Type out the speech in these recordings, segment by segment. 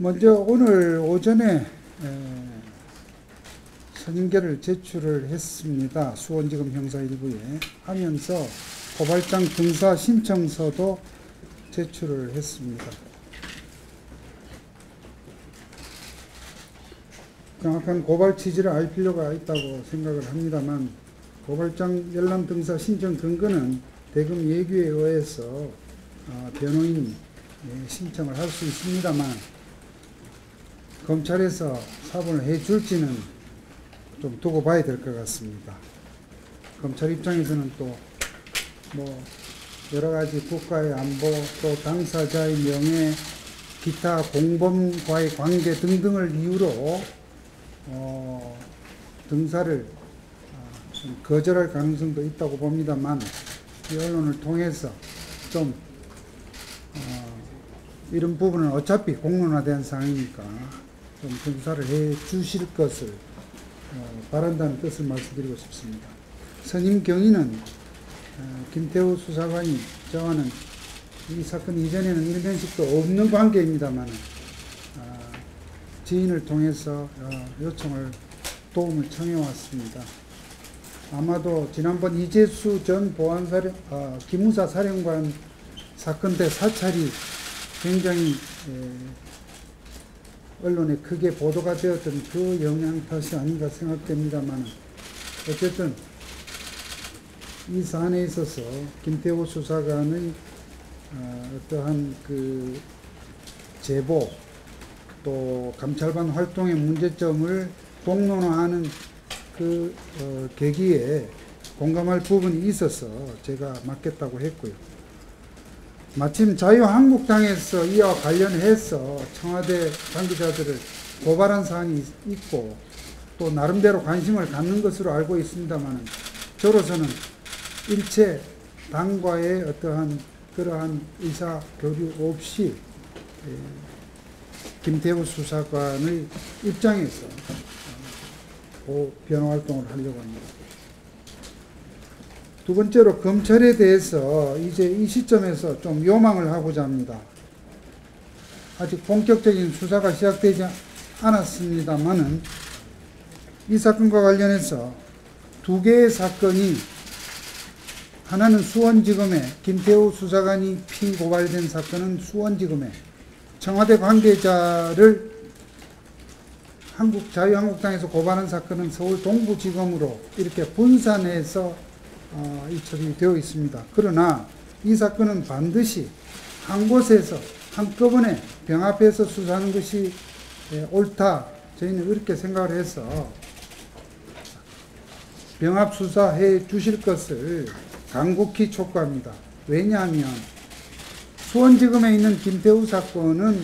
먼저 오늘 오전에 선임계를 제출을 했습니다. 수원지검 형사 1부에 하면서 고발장 등사 신청서도 제출을 했습니다. 정확한 고발 취지를 알 필요가 있다고 생각을 합니다만, 고발장 열람 등사 신청 근거는 대검 예규에 의해서 변호인이 신청을 할 수 있습니다만, 검찰에서 사본을 해줄지는 좀 두고 봐야 될 것 같습니다. 검찰 입장에서는 또 여러 가지 국가의 안보, 또 당사자의 명예, 기타 공범과의 관계 등등을 이유로 등사를 좀 거절할 가능성도 있다고 봅니다만, 이 언론을 통해서 좀 이런 부분은 어차피 공론화된 사항이니까 좀 등사를 해 주실 것을 바란다는 뜻을 말씀드리고 싶습니다. 선임 경위는 김태우 수사관이 저와는 이 사건 이전에는 일면식도 없는 관계입니다만, 지인을 통해서 요청을 도움을 청해왔습니다. 아마도 지난번 이재수 전 기무사 사령관 사건 때 사찰이 굉장히 언론에 크게 보도가 되었던 그 영향 탓이 아닌가 생각됩니다만, 어쨌든 이 사안에 있어서 김태우 수사관의 어떠한 그 제보, 또 감찰반 활동의 문제점을 공론화하는 그 계기에 공감할 부분이 있어서 제가 맡겠다고 했고요. 마침 자유한국당에서 이와 관련해서 청와대 관계자들을 고발한 사안이 있고, 또 나름대로 관심을 갖는 것으로 알고 있습니다만, 저로서는 일체 당과의 어떠한 그러한 의사 교류 없이 김태우 수사관의 입장에서 변호 활동을 하려고 합니다. 두 번째로, 검찰에 대해서 이제 이 시점에서 좀 요망을 하고자 합니다. 아직 본격적인 수사가 시작되지 않았습니다만은, 이 사건과 관련해서 두 개의 사건이, 하나는 수원지검에 김태우 수사관이 피고발된 사건은 수원지검에, 청와대 관계자를 자유한국당에서 고발한 사건은 서울 동부지검으로 이렇게 분산해서 이처리 되어 있습니다. 그러나 이 사건은 반드시 한 곳에서 한꺼번에 병합해서 수사하는 것이 옳다, 저희는 그렇게 생각을 해서 병합 수사해 주실 것을 간곡히 촉구합니다. 왜냐하면 수원지검에 있는 김태우 사건은,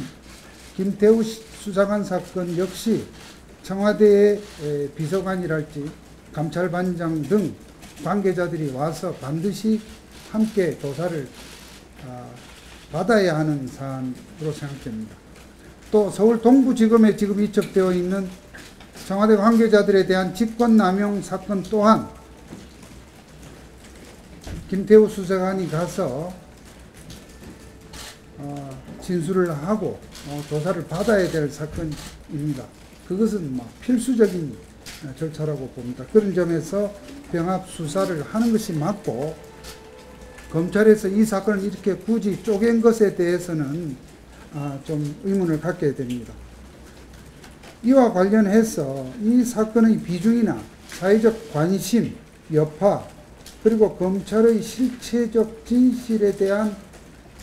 김태우 수사관 사건 역시 청와대의 비서관이랄지 감찰반장 등 관계자들이 와서 반드시 함께 조사를 받아야 하는 사안으로 생각됩니다. 또 서울 동부지검에 지금 이첩되어 있는 청와대 관계자들에 대한 직권남용 사건 또한 김태우 수사관이 가서 진술을 하고 조사를 받아야 될 사건입니다. 그것은 필수적인 절차라고 봅니다. 그런 점에서 병합 수사를 하는 것이 맞고, 검찰에서 이 사건을 이렇게 굳이 쪼갠 것에 대해서는 좀 의문을 갖게 됩니다. 이와 관련해서 이 사건의 비중이나 사회적 관심, 여파, 그리고 검찰의 실체적 진실에 대한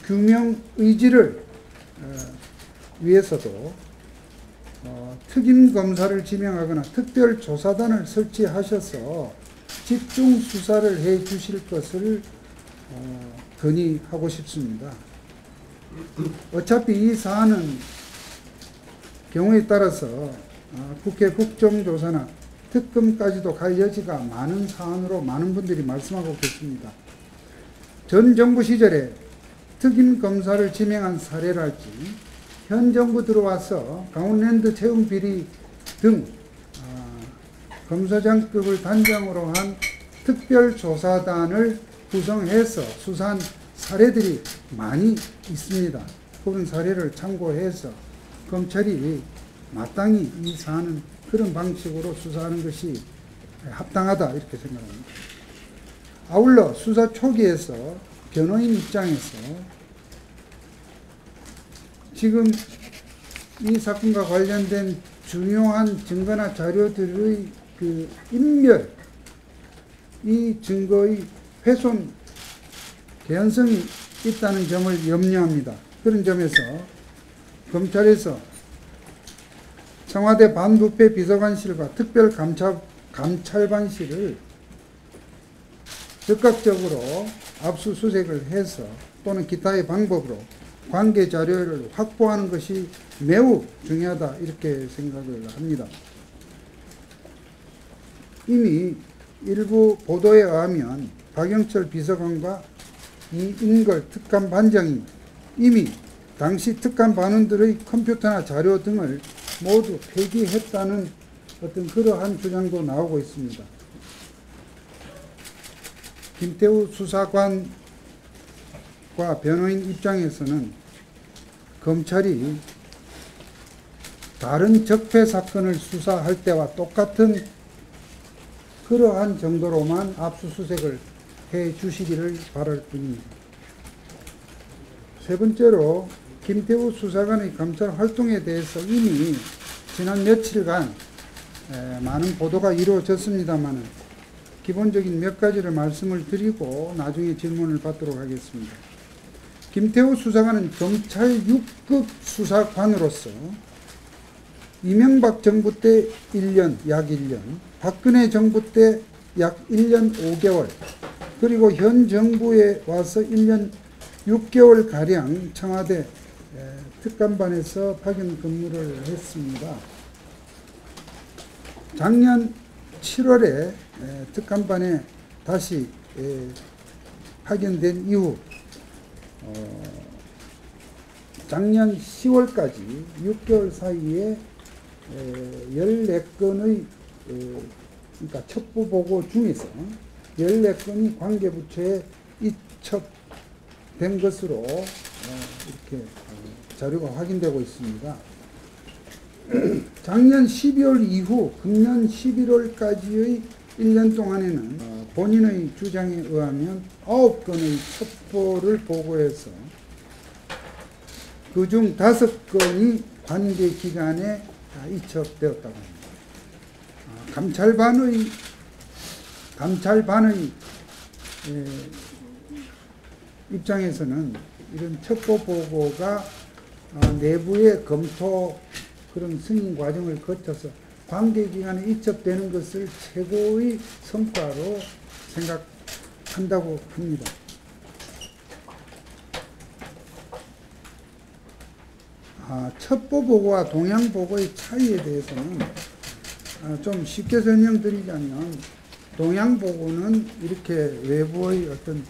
규명 의지를 위해서도 특임 검사를 지명하거나 특별조사단을 설치하셔서 집중 수사를 해 주실 것을 건의하고 싶습니다. 어차피 이 사안은 경우에 따라서 국회 국정조사나 특검까지도 갈 여지가 많은 사안으로 많은 분들이 말씀하고 계십니다. 전 정부 시절에 특임 검사를 지명한 사례랄지, 현 정부 들어와서 강원랜드 채용 비리 등 검사장급을 단장으로 한 특별조사단을 구성해서 수사한 사례들이 많이 있습니다. 그런 사례를 참고해서 검찰이 마땅히 이 사안은 그런 방식으로 수사하는 것이 합당하다 이렇게 생각합니다. 아울러 수사 초기에서 변호인 입장에서 지금 이 사건과 관련된 중요한 증거나 자료들의 그 인멸, 이 증거의 훼손 개연성이 있다는 점을 염려합니다. 그런 점에서 검찰에서 청와대 반부패 비서관실과 특별감찰반실을 적극적으로 압수수색을 해서 또는 기타의 방법으로 관계 자료를 확보하는 것이 매우 중요하다 이렇게 생각을 합니다. 이미 일부 보도에 의하면 박영철 비서관과 이인걸 특감반장이 이미 당시 특감반원들의 컴퓨터나 자료 등을 모두 폐기했다는 어떤 그러한 주장도 나오고 있습니다. 김태우 수사관과 변호인 입장에서는 검찰이 다른 적폐 사건을 수사할 때와 똑같은 그러한 정도로만 압수수색을 해 주시기를 바랄 뿐입니다. 세 번째로 김태우 수사관의 감찰 활동에 대해서 이미 지난 며칠간 많은 보도가 이루어졌습니다만 기본적인 몇 가지를 말씀을 드리고 나중에 질문을 받도록 하겠습니다. 김태우 수사관은 검찰 6급 수사관으로서 이명박 정부 때 1년, 약 1년, 박근혜 정부 때 약 1년 5개월, 그리고 현 정부에 와서 1년 6개월가량 청와대 특감반에서 파견 근무를 했습니다. 작년 7월에 특감반에 다시 파견된 이후 작년 10월까지 6개월 사이에 14건의 그러니까 첩보보고 중에서 14건이 관계부처에 이첩된 것으로 이렇게 자료가 확인되고 있습니다. 작년 12월 이후 금년 11월까지의 1년 동안에는 본인의 주장에 의하면 9건의 첩보를 보고해서 그중 5건이 관계기관에 이첩되었다고 합니다. 감찰반의 입장에서는 이런 첩보 보고가 내부의 검토 그런 승인 과정을 거쳐서 관계기관에 이첩되는 것을 최고의 성과로 생각한다고 합니다. 첩보 보고와 동향 보고의 차이에 대해서는 좀 쉽게 설명드리자면, 동향 보고는 이렇게 외부의 어떤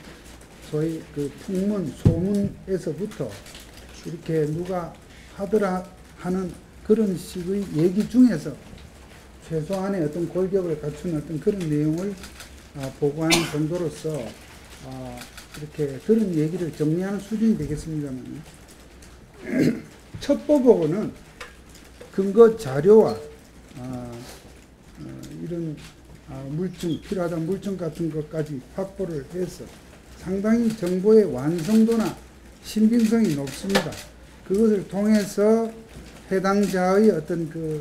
소위 그 풍문, 소문에서부터 이렇게 누가 하더라 하는 그런 식의 얘기 중에서 최소한의 어떤 골격을 갖춘 어떤 그런 내용을 보고하는 정도로서 이렇게 그런 얘기를 정리하는 수준이 되겠습니다만, 첩보 보고는 근거 자료와 이런 물증, 필요하다는 물증 같은 것까지 확보를 해서 상당히 정보의 완성도나 신빙성이 높습니다. 그것을 통해서 해당자의 어떤 그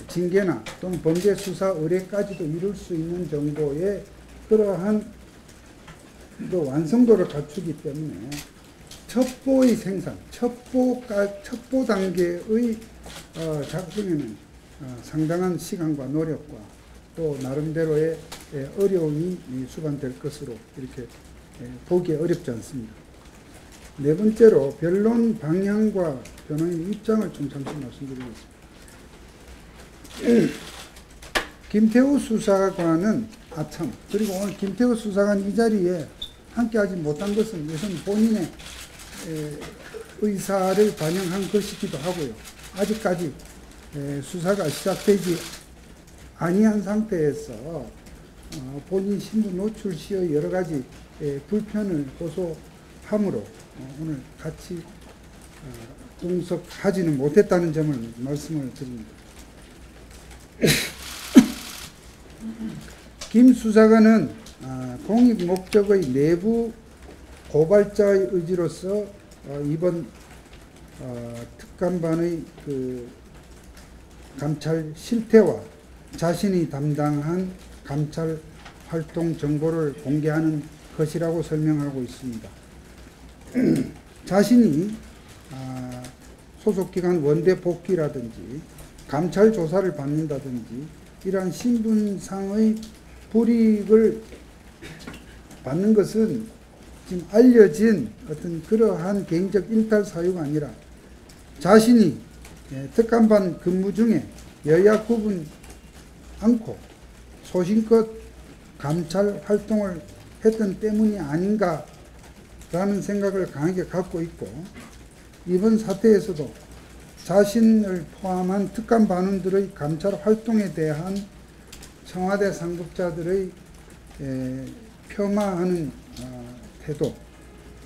징계나 또는 범죄 수사 의뢰까지도 이룰 수 있는 정도의 그러한 그 완성도를 갖추기 때문에 첩보의 생산, 첩보 단계의 작성에는 상당한 시간과 노력과 또 나름대로의 어려움이 수반될 것으로 이렇게 보기 어렵지 않습니다. 네 번째로 변론 방향과 변호인 입장을 좀 잠시 말씀드리겠습니다. 김태우 수사관은 그리고 오늘 김태우 수사관 이 자리에 함께하지 못한 것은 우선 본인의 의사를 반영한 것이기도 하고요. 아직까지 수사가 시작되지 아니한 상태에서 본인 신분 노출 시의 여러 가지 불편을 호소함으로 오늘 같이 분석하지는 못했다는 점을 말씀을 드립니다. 김 수사관은 공익 목적의 내부 고발자의 의지로서 이번 특감반의 그 감찰 실태와 자신이 담당한 감찰 활동 정보를 공개하는 것이라고 설명하고 있습니다. 자신이 소속기관 원대 복귀라든지 감찰 조사를 받는다든지 이러한 신분상의 불이익을 받는 것은 지금 알려진 어떤 그러한 개인적 일탈 사유가 아니라 자신이 특감반 근무 중에 여야 구분 않고 소신껏 감찰 활동을 했던 때문이 아닌가라는 생각을 강하게 갖고 있고, 이번 사태에서도 자신을 포함한 특감반원들의 감찰 활동에 대한 청와대 상급자들의 폄하하는 태도,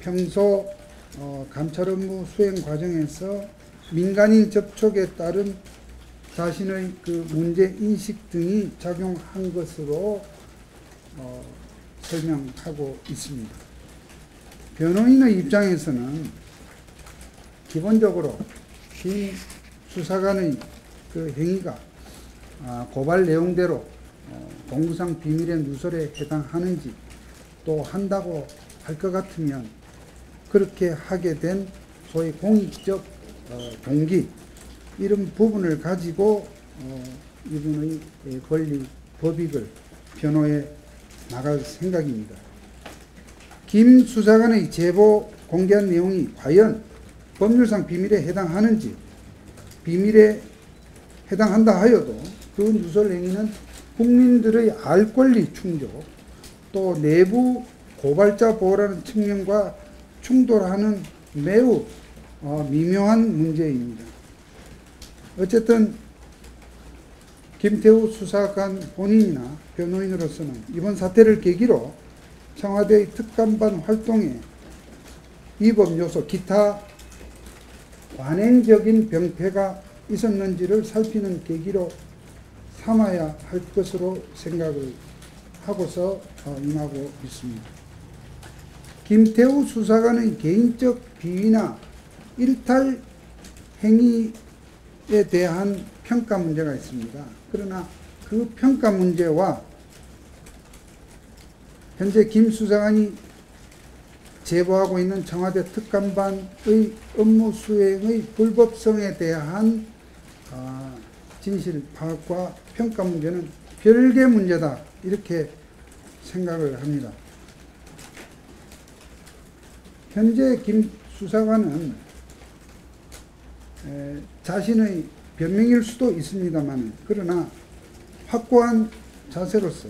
평소 감찰 업무 수행 과정에서 민간인 접촉에 따른 자신의 그 문제 인식 등이 작용한 것으로 설명하고 있습니다. 변호인의 입장에서는 기본적으로 김 수사관의 그 행위가 고발 내용대로 공무상 비밀의 누설에 해당하는지, 또 한다고 할 것 같으면 그렇게 하게 된 소위 공익적 동기, 이런 부분을 가지고 이분의 권리 법익을 변호해 나갈 생각입니다. 김 수사관의 제보 공개한 내용이 과연 법률상 비밀에 해당하는지, 비밀에 해당한다 하여도 그 누설 행위는 국민들의 알 권리 충족, 또 내부 고발자 보호라는 측면과 충돌하는 매우 미묘한 문제입니다. 어쨌든 김태우 수사관 본인이나 변호인으로서는 이번 사태를 계기로 청와대의 특감반 활동에 위법 요소, 기타 관행적인 병폐가 있었는지를 살피는 계기로 삼아야 할 것으로 생각을 하고서 임하고 있습니다. 김태우 수사관의 개인적 비위나 일탈 행위에 대한 평가 문제가 있습니다. 그러나 그 평가 문제와 현재 김 수사관이 제보하고 있는 청와대 특감반의 업무 수행의 불법성에 대한 진실 파악과 평가 문제는 별개 문제다, 이렇게 생각을 합니다. 현재 김 수사관은 자신의 변명일 수도 있습니다만, 그러나 확고한 자세로서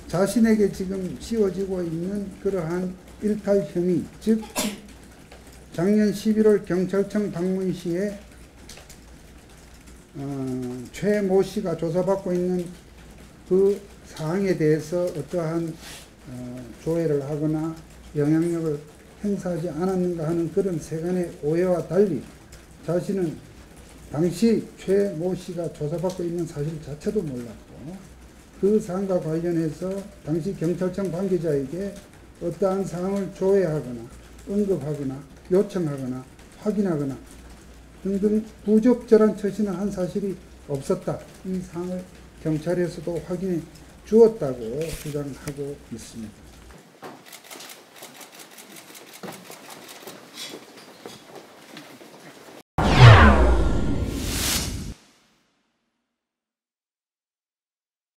자신에게 지금 씌워지고 있는 그러한 일탈 혐의, 즉 작년 11월 경찰청 방문 시에 최 모 씨가 조사받고 있는 그 사항에 대해서 어떠한 조회를 하거나 영향력을 행사하지 않았는가 하는 그런 세간의 오해와 달리, 자신은 당시 최 모 씨가 조사받고 있는 사실 자체도 몰랐고, 그 사안과 관련해서 당시 경찰청 관계자에게 어떠한 사항을 조회하거나 언급하거나 요청하거나 확인하거나 등등 부적절한 처신을 한 사실이 없었다, 이 사항을 경찰에서도 확인해 주었다고 주장하고 있습니다.